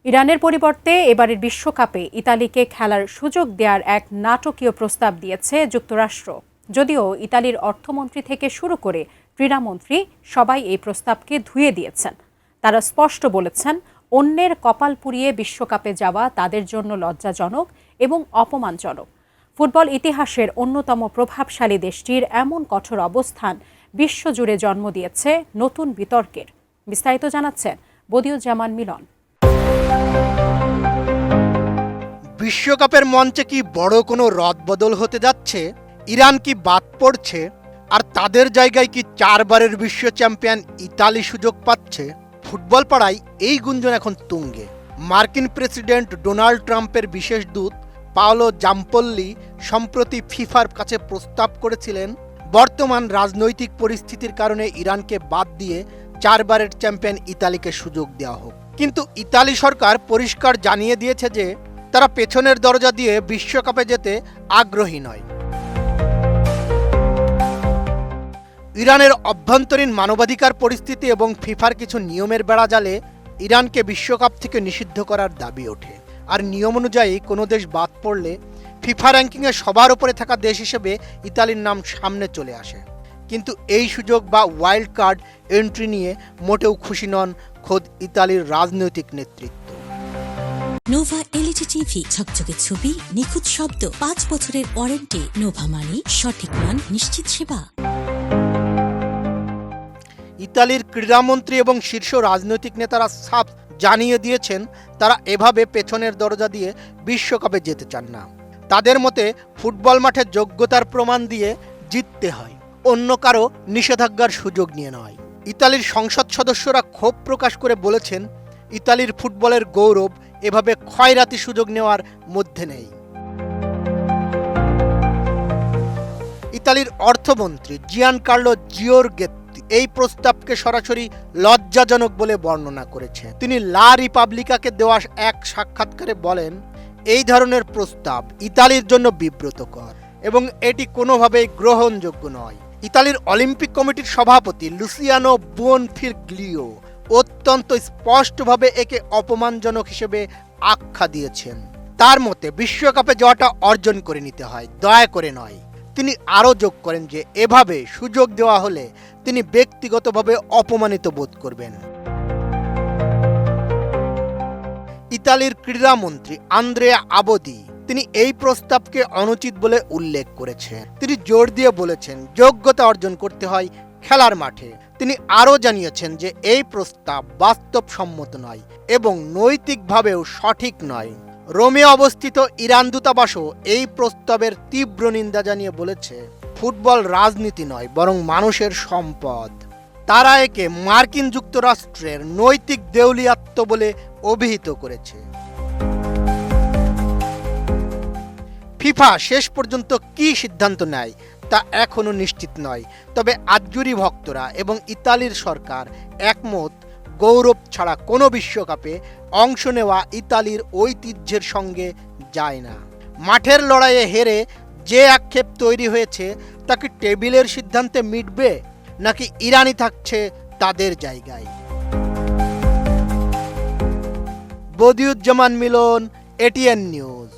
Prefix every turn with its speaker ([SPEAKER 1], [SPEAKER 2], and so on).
[SPEAKER 1] ইরানের পরিবর্তে এবারের বিশ্বকাপে ইতালিকে খেলার সুযোগ দেওয়ার এক নাটকীয় প্রস্তাব দিয়েছে যুক্তরাষ্ট্র। যদিও ইতালির অর্থমন্ত্রী থেকে শুরু করে ক্রীড়ামন্ত্রী সবাই এই প্রস্তাবকে ধুয়ে দিয়েছেন। তারা স্পষ্ট বলেছেন, অন্যের কপাল পুড়িয়ে বিশ্বকাপে যাওয়া তাদের জন্য লজ্জাজনক এবং অপমানজনক। ফুটবল ইতিহাসের অন্যতম প্রভাবশালী দেশটির এমন কঠোর অবস্থান বিশ্বজুড়ে জন্ম দিয়েছে নতুন বিতর্কের। বিস্তারিত জানাচ্ছেন বদিউজ্জামান মিলন।
[SPEAKER 2] বিশ্বকাপের মঞ্চে কি বড় কোনো রদবদল হতে যাচ্ছে? ইরান কি বাদ পড়ছে? আর তাদের জায়গায় কি 4 বারের বিশ্ব চ্যাম্পিয়ন ইতালি সুযোগ পাচ্ছে? ফুটবল পাড়ায় এই গুঞ্জন এখন তুঙ্গে। মার্কিন প্রেসিডেন্ট ডোনাল্ড ট্রাম্পের বিশেষ দূত পাওলো জাম্পোল্লি সম্প্রতি ফিফার কাছে প্রস্তাব করেছিলেন, বর্তমান রাজনৈতিক পরিস্থিতির কারণে ইরানকে বাদ দিয়ে 4 বারের চ্যাম্পিয়ন ইতালিকে সুযোগ দেওয়া হোক। কিন্তু ইতালি সরকার পরিষ্কার জানিয়ে দিয়েছে যে তারা পেছনের দরজা দিয়ে বিশ্বকাপে যেতে আগ্রহী নয়। ইরানের অভ্যন্তরীণ মানবাধিকার পরিস্থিতি এবং ফিফার কিছু নিয়মের বেড়াজালে ইরানকে বিশ্বকাপ থেকে নিষিদ্ধ করার দাবি ওঠে। আর নিয়ম অনুযায়ী কোনো দেশ বাদ পড়লে ফিফা র্যাঙ্কিংয়ে সবার উপরে থাকা দেশ হিসেবে ইতালির নাম সামনে চলে আসে। কিন্তু এই সুযোগ বা ওয়াইল্ড কার্ড এন্ট্রি নিয়ে মোটেও খুশি নন খোদ ইতালির রাজনৈতিক নেতৃত্ব।
[SPEAKER 3] নোভা এলইডি টিভি, ঝকঝকে ছবি, নিখুঁত শব্দ, 5 বছরের ওয়ারেন্টি। নোভা মানি সঠিক মান, নিশ্চিত সেবা।
[SPEAKER 2] ইতালির ক্রীড়ামন্ত্রী এবং শীর্ষ রাজনৈতিক নেতারা সাফ জানিয়ে দিয়েছেন তারা এভাবে পেছনের দরজা দিয়ে বিশ্বকাপে যেতে চান না। তাদের মতে ফুটবল মাঠে যোগ্যতার প্রমাণ দিয়ে জিততে হয়, অন্য কারো নিষেধাজ্ঞার সুযোগ নিয়ে নয়। ইতালির সংসদ সদস্যরা ক্ষোভ প্রকাশ করে বলেছেন, ইতালির ফুটবলের গৌরব এভাবে ক্ষয়রাতি সুযোগ নেওয়ার মধ্যে নেই। ইতালির অর্থমন্ত্রী জিয়ানকার্লো জিওরগেত্তি এই প্রস্তাবকে সরাসরি লজ্জাজনক বলে বর্ণনা করেছে। তিনি লা রিপাবলিকাকে দেওয়া এক সাক্ষাৎকারে বলেন, এই ধরনের প্রস্তাব ইতালির জন্য বিব্রতকর এবং এটি কোনোভাবেই গ্রহণযোগ্য নয়। ইতালির অলিম্পিক কমিটির সভাপতি লুসিয়ানো বুওনফিরগ্লিও অত্যন্ত স্পষ্টভাবে একে অপমানজনক হিসেবে আখ্যা দিয়েছেন। তার মতে বিশ্বকাপে যাওয়াটা অর্জন করে নিতে হয়, দয়া করে নয়। তিনি আরও যোগ করেন যে এভাবে সুযোগ দেওয়া হলে তিনি ব্যক্তিগতভাবে অপমানিত বোধ করবেন। ইতালির ক্রীড়ামন্ত্রী আন্দ্রেয়া আবোদি তিনি এই প্রস্তাবকে অনুচিত বলে উল্লেখ করেছেন। তিনি জোর দিয়ে বলেছেন, যোগ্যতা অর্জন করতে হয় খেলার মাঠে। তিনি আরও জানিয়েছেন যে এই প্রস্তাব বাস্তবসম্মত নয় এবং নৈতিকভাবেও সঠিক নয়। রোমে অবস্থিত ইরান দূতাবাসও এই প্রস্তাবের তীব্র নিন্দা জানিয়ে বলেছে, ফুটবল রাজনীতি নয় বরং মানুষের সম্পদ। তারা একে মার্কিন যুক্তরাষ্ট্রের নৈতিক দেউলিয়াত্ব বলে অভিহিত করেছে। ফিফা শেষ পর্যন্ত কী সিদ্ধান্ত নেয় তা এখনও নিশ্চিত নয়। তবে আজ্জুরি ভক্তরা এবং ইতালির সরকার একমত, গৌরব ছাড়া কোনো বিশ্বকাপে অংশ নেওয়া ইতালির ঐতিহ্যের সঙ্গে যায় না। মাঠের লড়াইয়ে হেরে যে আক্ষেপ তৈরি হয়েছে তা কি টেবিলের সিদ্ধান্তে মিটবে, নাকি ইরানি থাকছে তাদের জায়গায়? বদিউজ্জামান মিলন, এটিএন নিউজ।